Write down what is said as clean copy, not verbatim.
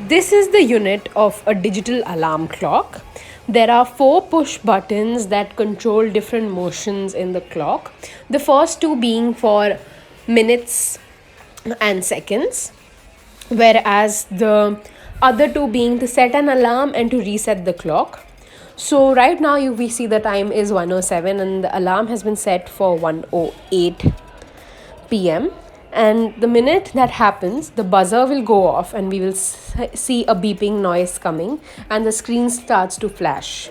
this is the unit of a digital alarm clock. There are 4 push buttons that control different motions in the clock. The first 2 being for minutes and seconds, whereas the other 2 being to set an alarm and to reset the clock. So right now we see the time is 1:07 and the alarm has been set for 1:08 p.m. And the minute that happens, the buzzer will go off and we will see a beeping noise coming and the screen starts to flash.